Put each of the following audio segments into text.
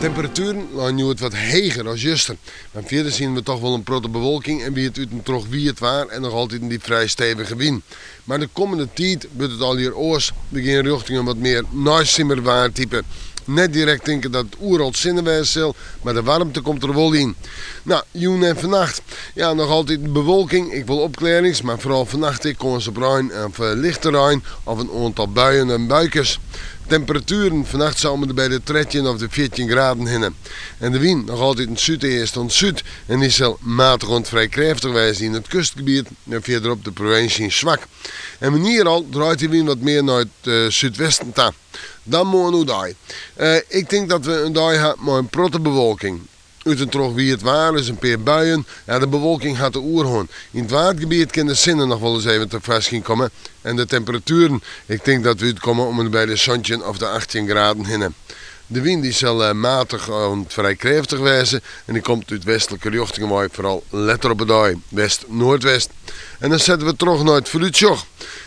Temperaturen liggen nu wat hoger als gisteren. Maar verder zien we toch wel een protte bewolking en wie het uit een trog wie het waar en nog altijd in die vrij stevige wind. Maar de komende tijd wordt het al hier oors. We gaan richting een wat meer naaisimmerwaar type. Net direct denken dat het oerald zinnenwijs zal, maar de warmte komt er wel in. Nou, joen en vannacht. Ja, nog altijd bewolking. Ik wil opklarings, maar vooral vannacht komen ze op ruin of lichte ruin of een aantal buien en buikers. Temperaturen vannacht zouden er bij de 13 of de 14 graden hinnen. En de wind nog altijd in het zuideast en zuid. En die zal matig en vrij krachtig wijzen in het kustgebied en verderop de provincie zwak. En wanneer al draait die wind wat meer naar het zuidwesten toe. Dan moet een dag. Ik denk dat we een dag hebben met een protte bewolking. Uit een trog wie het waar is, een paar buien. Ja, de bewolking gaat de oerhoorn. In het waardgebied kunnen de zinnen nog wel eens even te vast komen. En de temperaturen, ik denk dat we uitkomen om bij de zonnetje of de 18 graden hinnen. De wind die zal matig en vrij krachtig wijzen. En die komt uit westelijke richtingen, maar vooral letter op de dag. West-noordwest. En dan zetten we terug naar het vooruitzicht.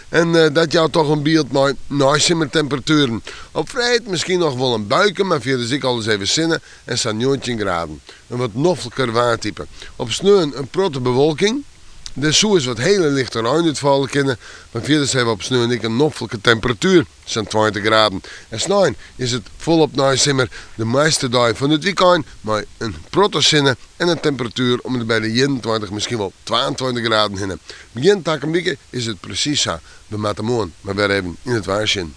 En dat jou toch een beeld met naaisimmertemperaturen. Op vrijheid misschien nog wel een buiken, maar verder zie ik alles even zinnen en staan 19 graden. Een wat noffelijker waartype. Op sneeuw een protte bewolking. De zo is wat hele lichte ruim uitvallen kunnen. Maar verder zijn we op sneeuw en ik een noffelijke temperatuur. Het zijn 20 graden. En s'nacht is het volop naaisimmer de meeste dagen van het weekend. Maar een protte zinnen en een temperatuur om er bij de 21, misschien wel 22 graden heen. Begin takken weken is het precies zo. We maken morgen maar weer even in het waarschuwen.